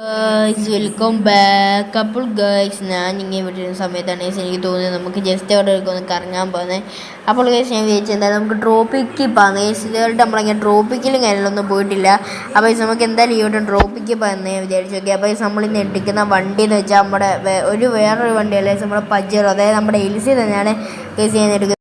Welcome back. അപ്പോൾ guys ഞാൻ ഇങ്ങനെ വിട്ടിരുന്ന സമയത്താണ് എനിക്ക് തോന്നുന്നത് നമുക്ക് ജസ്റ്റ് അവിടെ ഒന്ന് കറങ്ങാൻ പോകുന്നത്. അപ്പോൾ ഗൈസ് ഞാൻ വിചാരിച്ചത് എന്തായാലും നമുക്ക് ട്രോപ്പിക്ക് പോകാം. ഗൈസ് ഇതുവരെ നമ്മളിങ്ങനെ ട്രോപ്പിക്കിലും കാര്യങ്ങളൊന്നും പോയിട്ടില്ല. അപ്പോൾ നമുക്ക് എന്തായാലും ഈ വട്ടം ട്രോപ്പിക്ക് പോകുന്നേ വിചാരിച്ചു. ഓക്കെ, അപ്പോൾ നമ്മളിന്ന് എടുക്കുന്ന വണ്ടി എന്ന് വെച്ചാൽ നമ്മുടെ വേറൊരു വണ്ടിയല്ലേ, നമ്മുടെ പജറോ, അതായത് നമ്മുടെ എൽസി തന്നെയാണ് ഗൈസ് ഞാൻ എടുക്കുന്നത്.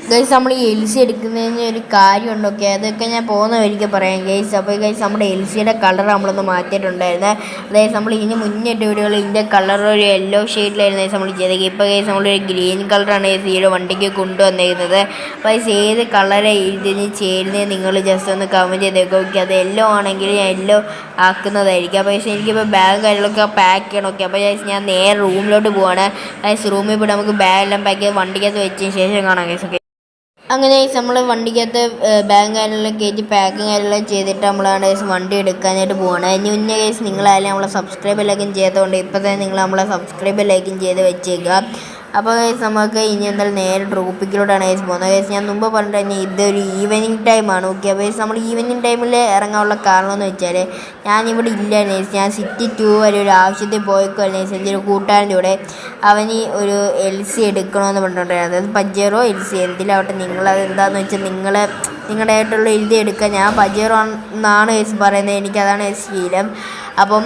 ഗൈസ് നമ്മൾ ഈ എൽസി എടുക്കുന്നതിന് ഒരു കാര്യമുണ്ട്. ഓക്കെ, അതൊക്കെ ഞാൻ പോകുന്ന വഴിക്ക് പറയാം ഗൈസ്. അപ്പോൾ ഗൈസ് നമ്മുടെ എൽസിയുടെ കളർ നമ്മളൊന്ന് മാറ്റിയിട്ടുണ്ടായിരുന്നത്. അതായത് നമ്മൾ ഇതിന് മുന്നിട്ട് വീടുകളിൽ ഇതിൻ്റെ കളർ ഒരു യെല്ലോ ഷെയ്ഡിലായിരുന്നു നമ്മൾ ചെയ്തത്. ഇപ്പോൾ ഗൈസ് നമ്മളൊരു ഗ്രീൻ കളറാണ് ഈ വണ്ടിക്ക് കൊണ്ടുവന്നിരുന്നത്. അപ്പോൾ ഗൈസ് ഏത് കളറ് ഇതിന് ചേരുന്നത് നിങ്ങൾ ജസ്റ്റ് ഒന്ന് കമൻറ്റ് ചെയ്തേക്കും. ഓക്കെ, അത് യെല്ലോ ആണെങ്കിൽ ഞാൻ യെല്ലോ ആക്കുന്നതായിരിക്കും. അപ്പോൾ ഗൈസ് എനിക്കിപ്പോൾ ബാഗ് കാര്യങ്ങളൊക്കെ പാക്ക് ചെയ്യണം. ഓക്കെ, അപ്പോൾ ഗൈസ് ഞാൻ നേരെ റൂമിലോട്ട് പോവാണ്. ഗൈസ് റൂമിൽ പോയിട്ട് നമുക്ക് ബാഗെല്ലാം പാക്ക് ചെയ്ത് വണ്ടിക്കകത്ത് വെച്ചതിന് ശേഷം കാണാം ഗൈസ്. ഓക്കെ, അങ്ങനെ നമ്മൾ വണ്ടിക്കകത്ത് ബാഗ് കാര്യങ്ങളെല്ലാം കയറ്റി പാക്കിങ് കാര്യങ്ങളെല്ലാം ചെയ്തിട്ട് നമ്മളാണ് വണ്ടി എടുക്കാനായിട്ട് പോകണം. അതിന് മുന്നേ കേസ് നിങ്ങളായാലും നമ്മളെ സബ്സ്ക്രൈബ് ലൈക്കും ചെയ്തതുകൊണ്ട് ഇപ്പോൾ തന്നെ നിങ്ങൾ നമ്മളെ സബ്സ്ക്രൈബ് ലൈക്കും ചെയ്ത് വെച്ചേക്കുക. അപ്പോൾ കേസ് നമുക്ക് ഇനി എന്തായാലും നേരെ ട്രോപ്പിക്കിലോട്ടാണ് കേസ് പോകുന്നത്. കേസ് ഞാൻ മുമ്പ് പറഞ്ഞിട്ട് തന്നെ ഇതൊരു ഈവനിങ് ടൈമാണ്. ഓക്കെ, അപ്പോൾ കേസ് നമ്മൾ ഈവനിങ് ടൈമിൽ ഇറങ്ങാനുള്ള കാരണം എന്ന് വെച്ചാൽ ഞാനിവിടെ ഇല്ലായിരുന്നു കേസ്. ഞാൻ സിറ്റി 2 വരെ ഒരു ആവശ്യത്തിൽ പോയിക്കുമായിരുന്നു കേസ്. എൻ്റെ ഒരു കൂട്ടുകാരൻ്റെ കൂടെ അവന് ഒരു എൽസി എടുക്കണമെന്ന് പറഞ്ഞിട്ടുണ്ടായിരുന്നു. അതായത് പജേറോ എൽസി എന്തിലാവട്ടെ, നിങ്ങളത് എന്താണെന്ന് വെച്ചാൽ നിങ്ങളുടേതായിട്ടുള്ള എഴുതി എടുക്കുക. ഞാൻ പജേറോ എന്നാണ് കേസ് പറയുന്നത്, എനിക്കതാണ് കേസ് ശീലം. അപ്പം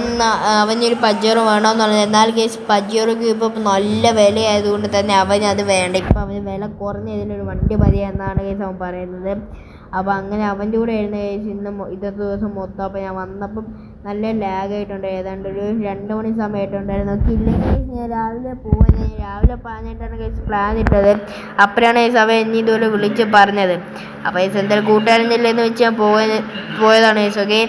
അവനൊരു പജേറോ വേണമെന്ന് പറഞ്ഞാൽ, എന്നാൽ കേസ് പജേറോക്ക് ഇപ്പോൾ നല്ല വിലയായതുകൊണ്ട് തന്നെ അവനത് വേണ്ട. ഇപ്പം അവന് വില കുറഞ്ഞ ഇതിലൊരു വണ്ടി മതി എന്നാണ് കേസ് അവൻ പറയുന്നത്. അപ്പോൾ അങ്ങനെ അവൻ്റെ കൂടെ ആയിരുന്നു കേസ് ഇന്നത്തെ ദിവസം മൊത്തം. അപ്പോൾ ഞാൻ വന്നപ്പം നല്ല ലാഗായിട്ടുണ്ട്. ഏതാണ്ട് ഒരു 2 മണി സമയമായിട്ടുണ്ടായിരുന്നു. ഇല്ലെങ്കിൽ ഞാൻ രാവിലെ പോകാനായിട്ടാണ് കേസ് പ്ലാൻ ഇട്ടത്. അപ്പോഴാണ് കേസ് അവൻ എന്നെ ഇതുപോലെ വിളിച്ച് പറഞ്ഞത്. അപ്പോൾ കേസ് എന്തായാലും കൂട്ടുകാരനില്ലെന്ന് വെച്ച് ഞാൻ പോയതാണ് കേസ്. ഓക്കെ,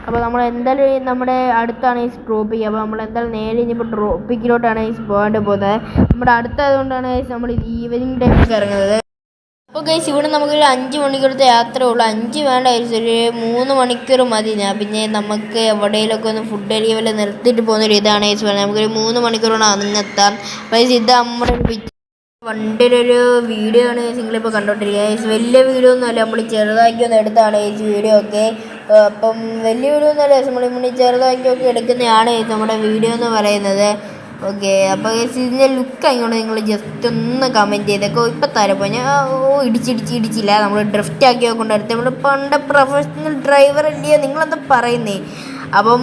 അപ്പോൾ നമ്മൾ എന്തായാലും നമ്മുടെ അടുത്താണ് ഈ ട്രോപ്പിക്ക്. അപ്പോൾ നമ്മൾ എന്തായാലും നേരെ ഇനിയിപ്പോൾ ട്രോപ്പിക്കിലോട്ടാണ് ഈ പോകാണ്ട് പോകുന്നത്. നമ്മുടെ അടുത്തായതുകൊണ്ടാണ് നമ്മൾ ഈവനിങ് ടൈമിൽ ഇറങ്ങുന്നത്. അപ്പോൾ ഗൈസ് ഇവിടെ നമുക്കൊരു 5 മണിക്കൂറത്തെ യാത്ര ഉള്ളൂ. 5 വേണ്ട ഗൈസ്, ഒരു 3 മണിക്കൂർ മതി. പിന്നെ നമുക്ക് എവിടെയെങ്കിലുമൊക്കെ ഒന്ന് ഫുഡ് ഏരിയ നിർത്തിയിട്ട് പോകുന്നൊരു ഇതാണ് ഗൈസ് പറഞ്ഞത്. നമുക്കൊരു 3 മണിക്കൂറാണ് അങ്ങെത്താം. ഗൈസ് ഇത് നമ്മുടെ വണ്ടിയുടെ ഒരു വീഡിയോ ആണ് ഗൈസ് നിങ്ങളിപ്പോൾ കണ്ടോണ്ടിരിക്കുക. ഗൈസ് വലിയ വീഡിയോ ഒന്നുമല്ല, നമ്മൾ ചെറുതാക്കി ഒന്ന് എടുത്താണ് ഗൈസ് വീഡിയോ ഒക്കെ. അപ്പം വലിയ വീഡിയോ ഒന്നുമല്ല ഗൈസ്, നമ്മൾ ചെറുതാക്കിയൊക്കെ എടുക്കുന്നതാണ് ഗൈസ് നമ്മുടെ വീഡിയോ എന്ന് പറയുന്നത്. ഓക്കെ, അപ്പോൾ ഇതിൻ്റെ ലുക്ക് ആയിക്കൊണ്ട് നിങ്ങൾ ജസ്റ്റ് ഒന്ന് കമൻറ്റ് ചെയ്തേക്കോ. ഇപ്പം തരപ്പോൾ ഞാൻ ഇടിച്ചില്ല, നമ്മൾ ഡ്രിഫ്റ്റ് ആക്കി കൊണ്ടെടുത്ത് നമ്മൾ പണ്ട് പ്രൊഫഷണൽ ഡ്രൈവർ അല്ലയോ, നിങ്ങളെന്താ പറയുന്നേ. അപ്പം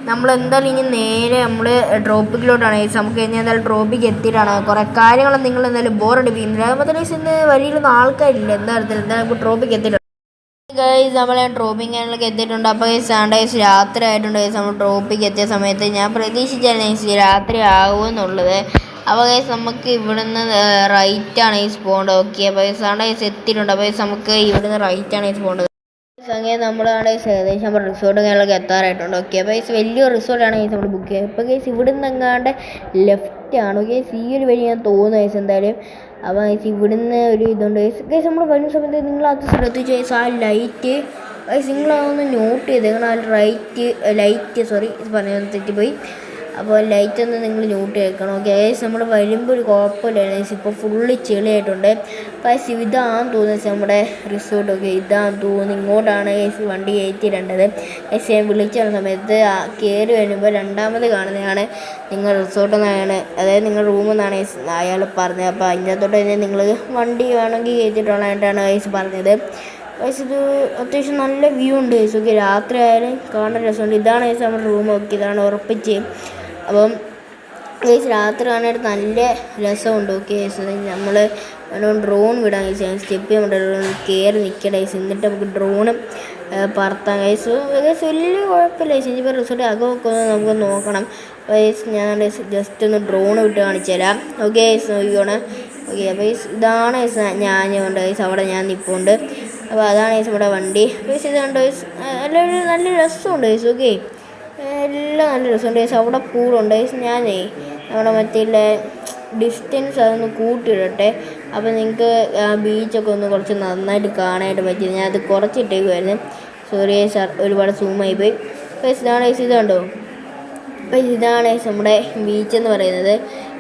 നമ്മൾ എന്തായാലും ഇനി നേരെ നമ്മൾ ട്രോപ്പിക്കിലോട്ടാണ് ഗൈസ്. നമുക്ക് ഇനി എന്തായാലും ട്രോപ്പിക്ക് എത്തിയിട്ടാണ് കുറേ കാര്യങ്ങളും നിങ്ങൾ എന്തായാലും ബോറടിപ്പിക്കുന്നില്ല. അതുപോലെ ഗൈസ് ഇന്ന് വഴിയിലൊന്നും ആൾക്കാരില്ല. എന്തായാലും നമുക്ക് ട്രോപ്പിക്ക് എത്തിയിട്ടുണ്ട് ഗൈസ്. നമ്മളെ ട്രോപ്പിങ് കാര്യങ്ങളൊക്കെ എത്തിയിട്ടുണ്ട്. അപ്പോൾ ഗൈസ് രാത്രി ആയിട്ടുണ്ട് ഗൈസ്. നമ്മൾ ട്രോപ്പിക്ക് എത്തിയ സമയത്ത് ഞാൻ പ്രതീക്ഷിച്ചായിരുന്നു ഗൈസ് രാത്രി ആകുമെന്നുള്ളത്. അപ്പോൾ ഗൈസ് നമുക്ക് ഇവിടുന്ന് റൈറ്റാണ് ഗൈസ് പോകേണ്ടത്. ഓക്കെ, അപ്പോൾ ഗൈസ് എത്തിയിട്ടുണ്ട്. അപ്പോൾ ഗൈസ് നമുക്ക് ഇവിടുന്ന് റൈറ്റാണ് ഗൈസ് പോകേണ്ടത്. അങ്ങനെ നമ്മളാണ് ഏകദേശം നമ്മൾ റിസോർട്ട് കാര്യങ്ങളൊക്കെ എത്താറായിട്ടുണ്ട്. ഓക്കെ, അപ്പോൾ ഗൈസ് വലിയൊരു റിസോർട്ടാണ് ഗൈസ് നമ്മൾ ബുക്ക് ചെയ്യുക. ഇപ്പോൾ ഗൈസ് ഇവിടുന്ന് എങ്ങാണ്ട് ലെഫ്റ്റ് ആണ് ഗൈസ്, ഈ ഒരു വഴി ഞാൻ തോന്നുന്നു ഗൈസ് എന്തായാലും. അപ്പോൾ ഗൈസ് ഇവിടുന്ന് ഒരു ഇതുണ്ട് ഗൈസ്. നമ്മൾ വരുന്ന സമയത്ത് നിങ്ങളത് ശ്രദ്ധിച്ചു ഗൈസ്, ആ ലൈറ്റ് ഗൈസ് നിങ്ങളതൊന്ന് നോട്ട് ചെയ്തേക്കണം. ആ ലൈറ്റ് സോറി പറഞ്ഞത് തെറ്റിപ്പോയി. അപ്പോൾ ലൈറ്റ് ഒന്ന് നിങ്ങൾ നോട്ട് ചെയ്യണം. ഓക്കെ ഗൈസ്, നമ്മൾ വരുമ്പോൾ ഒരു കുഴപ്പമില്ല ഗൈസ്. ഇപ്പോൾ ഫുള്ള് ചെളിയായിട്ടുണ്ട്. ഗൈസ് ഇതാണെന്ന് തോന്നുന്നത് നമ്മുടെ റിസോർട്ട്. ഓക്കെ, ഇതാണെന്ന് തോന്നുന്നു. ഇങ്ങോട്ടാണ് ഗൈസ് വണ്ടി കയറ്റിയിടേണ്ടത്. ഗൈസ് ഞാൻ വിളിച്ച സമയത്ത് കയറി വരുമ്പോൾ രണ്ടാമത് കാണുന്നതാണ് നിങ്ങൾ റിസോർട്ടെന്നാണ്, അതായത് നിങ്ങൾ റൂമെന്നാണ് ഗൈസ് അയാൾ പറഞ്ഞത്. അപ്പോൾ അതിനകത്തോട്ട് തന്നെ നിങ്ങൾ വണ്ടി വേണമെങ്കിൽ കയറ്റിയിട്ടുള്ളതായിട്ടാണ് ഗൈസ് പറഞ്ഞത്. ഗൈസ് ഇത് അത്യാവശ്യം നല്ല വ്യൂ ഉണ്ട് ഗൈസ്. ഓക്കെ, രാത്രി ആയാലും കാണാൻ രസമുണ്ട്. ഇതാണ് ഗൈസ് നമ്മുടെ റൂം. ഓക്കെ, ഇതാണ് ഉറപ്പിച്ച്. അപ്പം ഗൈസ് രാത്രി കാണാനായിട്ട് നല്ല രസമുണ്ട്. ഓക്കെ ഗൈസ്, നമ്മൾ ഡ്രോൺ വിടാം ഗൈസ്. സ്റ്റെപ്പ് ചെയ്യുമ്പോൾ കയറി നിൽക്കണം ഗൈസ്, എന്നിട്ട് നമുക്ക് ഡ്രോണും പറത്താം ഗൈസ്. വലിയ കുഴപ്പമില്ല ഗൈസ്. ഇനിയിപ്പോൾ റിസോർട്ട് അകമൊക്കെ ഒന്ന് നമുക്ക് നോക്കണം. ഗൈസ് ഞാൻ ജസ്റ്റ് ഒന്ന് ഡ്രോൺ വിട്ട് കാണിച്ചു തരാം. ഓക്കെ ഗൈസ് നോക്കിക്കോണം. ഓക്കെ, അപ്പോൾ ഇതാണ് ഗൈസ് ഞാനുണ്ട് ഗൈസ്, അവിടെ ഞാൻ നിൽപ്പുണ്ട്. അപ്പോൾ അതാണ് ഗൈസ് നമ്മുടെ വണ്ടി. ഗൈസ് ഇതുണ്ട് ഗൈസ്, നല്ല രസമുണ്ട് ഗൈസ്. ഓക്കെ, എല്ലാം നല്ല രസമുണ്ട് ഗൈസ്. അവിടെ പൂളുണ്ട് ഗൈസ്. ഞാനേ നമ്മുടെ മറ്റേ ഡിസ്റ്റൻസ് അതൊന്ന് കൂട്ടിയിടട്ടെ. അപ്പോൾ നിങ്ങൾക്ക് ആ ബീച്ചൊക്കെ ഒന്ന് കുറച്ച് നന്നായിട്ട് കാണാനായിട്ട് പറ്റിയത്. ഞാനത് കുറച്ചിട്ടേക്കുമായിരുന്നു. സോറി ഗൈസ്, ഒരുപാട് സൂമായി പോയി. ഗൈസ് ഇതാണ് ഗൈസ്, ഇതുണ്ടോ ഗൈസ്, ഇതാണ് ഗൈസ് നമ്മുടെ ബീച്ചെന്ന് പറയുന്നത്.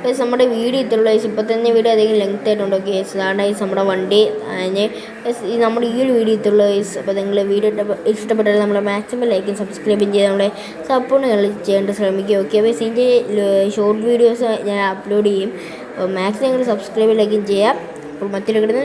ഗൈസ് നമ്മുടെ വീഡിയോ ഇത്തുള്ള ഗൈസ്. ഇപ്പോൾ തന്നെ വീഡിയോ അധികം ലെങ്ത് ആയിട്ടുണ്ടോ ഗൈസ്. അതാണ് ഗൈസ് നമ്മുടെ വണ്ടി. അതിന് ഈ നമ്മുടെ ഈ ഒരു വീഡിയോ ഇത്തുള്ള ഗൈസ്. അപ്പോൾ നിങ്ങൾ വീഡിയോ ഇഷ്ടപ്പെട്ടാൽ നമ്മളെ മാക്സിമം ലൈക്കും സബ്സ്ക്രൈബും ചെയ്ത് നമ്മളെ സപ്പോർട്ട് ചെയ്യേണ്ട ശ്രമിക്കുക. ഓക്കെ ഗൈസ്, ഇതിൻ്റെ ഷോർട്ട് വീഡിയോസ് ഞാൻ അപ്ലോഡ് ചെയ്യും. മാക്സിമം നിങ്ങൾ സബ്സ്ക്രൈബ് ലൈക്കും ചെയ്യാം. അപ്പോൾ മറ്റൊരു കിട്ടുന്ന